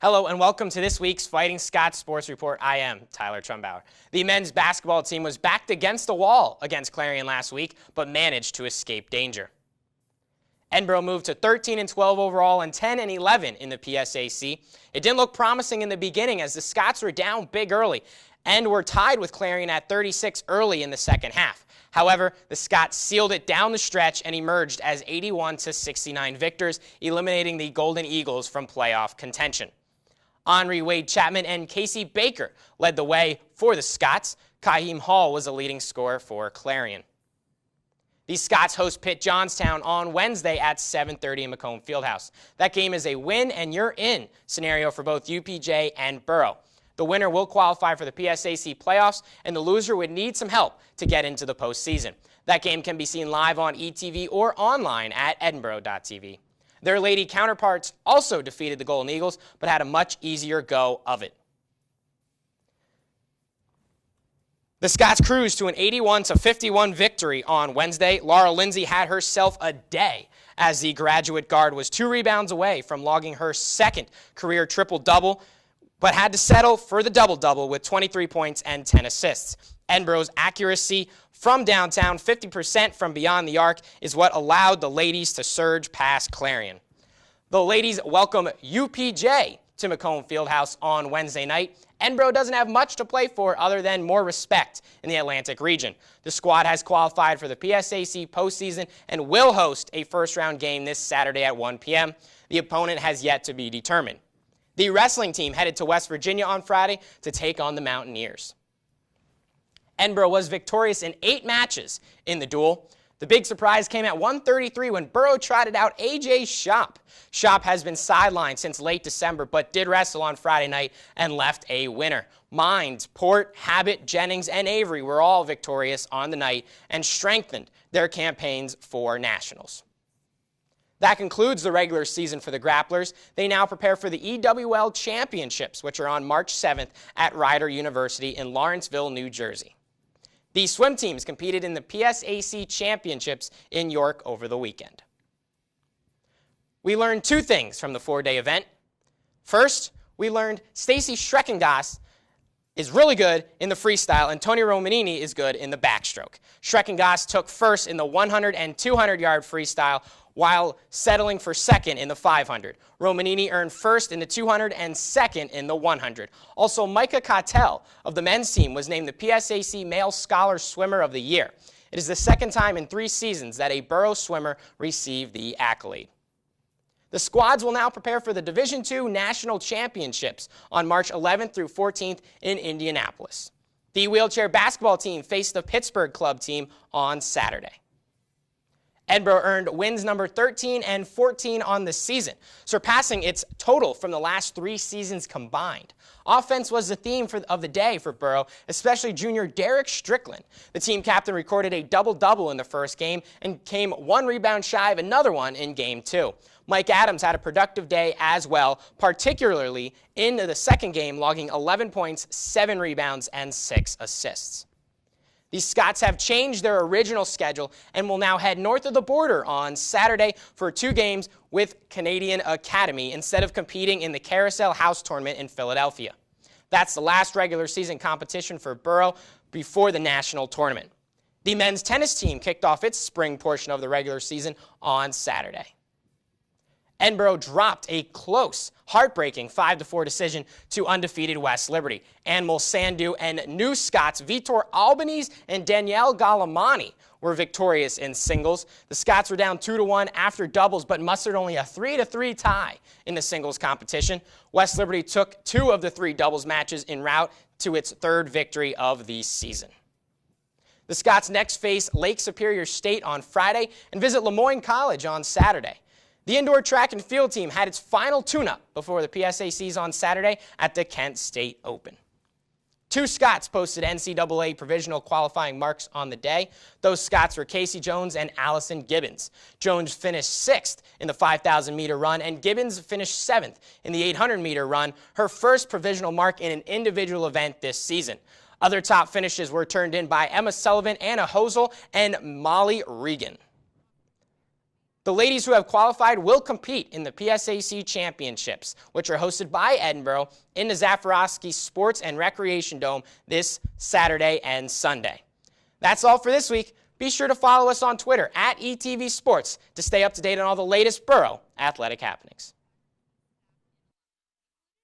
Hello and welcome to this week's Fighting Scots Sports Report. I am Tyler Trumbauer. The men's basketball team was backed against the wall against Clarion last week, but managed to escape danger. Edinboro moved to 13-12 overall and 10-11 in the PSAC. It didn't look promising in the beginning as the Scots were down big early and were tied with Clarion at 36 early in the second half. However, the Scots sealed it down the stretch and emerged as 81-69 victors, eliminating the Golden Eagles from playoff contention. Henri Wade Chapman and Casey Baker led the way for the Scots. Kaheem Hall was a leading scorer for Clarion. The Scots host Pitt Johnstown on Wednesday at 7:30 in Macomb Fieldhouse. That game is a win and you're in scenario for both UPJ and Boro. The winner will qualify for the PSAC playoffs, and the loser would need some help to get into the postseason. That game can be seen live on ETV or online at edinboro.tv. Their lady counterparts also defeated the Golden Eagles, but had a much easier go of it. The Scots cruised to an 81-51 victory on Wednesday. Laura Lindsay had herself a day as the graduate guard was 2 rebounds away from logging her second career triple-double, but had to settle for the double-double with 23 points and 10 assists. Edinboro's accuracy from downtown, 50% from beyond the arc, is what allowed the ladies to surge past Clarion. The ladies welcome UPJ to Macomb Fieldhouse on Wednesday night. Edinboro doesn't have much to play for other than more respect in the Atlantic region. The squad has qualified for the PSAC postseason and will host a first-round game this Saturday at 1 p.m. The opponent has yet to be determined. The wrestling team headed to West Virginia on Friday to take on the Mountaineers. Edinboro was victorious in 8 matches in the duel. The big surprise came at 1:33 when Boro trotted out A.J. Shop. Shop has been sidelined since late December, but did wrestle on Friday night and left a winner. Mines, Port, Habit, Jennings, and Avery were all victorious on the night and strengthened their campaigns for nationals. That concludes the regular season for the Grapplers. They now prepare for the EWL Championships, which are on March 7th at Rider University in Lawrenceville, New Jersey. The swim teams competed in the PSAC Championships in York over the weekend. We learned 2 things from the 4-day event. First, we learned Stacy Schreckengoss is really good in the freestyle, and Tony Romanini is good in the backstroke. Schreckengoss took first in the 100 and 200-yard freestyle, while settling for second in the 500. Romanini earned first in the 200 and second in the 100. Also, Micah Cottel of the men's team was named the PSAC Male Scholar Swimmer of the Year. It is the second time in 3 seasons that a Boro swimmer received the accolade. The squads will now prepare for the Division II National Championships on March 11th through 14th in Indianapolis. The wheelchair basketball team faced the Pittsburgh club team on Saturday. Edinboro earned wins number 13 and 14 on the season, surpassing its total from the last 3 seasons combined. Offense was the theme of the day for Boro, especially junior Derek Strickland. The team captain recorded a double-double in the first game and came 1 rebound shy of another one in Game 2. Mike Adams had a productive day as well, particularly in the second game, logging 11 points, 7 rebounds, and 6 assists. The Scots have changed their original schedule and will now head north of the border on Saturday for 2 games with Canadian Academy instead of competing in the Carousel House Tournament in Philadelphia. That's the last regular season competition for Boro before the national tournament. The men's tennis team kicked off its spring portion of the regular season on Saturday. Edinboro dropped a close, heartbreaking 5-4 decision to undefeated West Liberty. Anmol Sandhu and new Scots Vitor Albanese and Danielle Galamani were victorious in singles. The Scots were down 2-1 after doubles, but mustered only a 3-3 tie in the singles competition. West Liberty took 2 of the 3 doubles matches en route to its 3rd victory of the season. The Scots next face Lake Superior State on Friday and visit Lemoyne College on Saturday. The indoor track and field team had its final tune-up before the PSACs on Saturday at the Kent State Open. 2 Scots posted NCAA provisional qualifying marks on the day. Those Scots were Casey Jones and Allison Gibbons. Jones finished 6th in the 5,000-meter run, and Gibbons finished 7th in the 800-meter run, her first provisional mark in an individual event this season. Other top finishes were turned in by Emma Sullivan, Anna Hosel, and Molly Regan. The ladies who have qualified will compete in the PSAC Championships, which are hosted by Edinboro in the Zaffarowski Sports and Recreation Dome this Saturday and Sunday. That's all for this week. Be sure to follow us on Twitter @ETV Sports to stay up to date on all the latest Boro athletic happenings.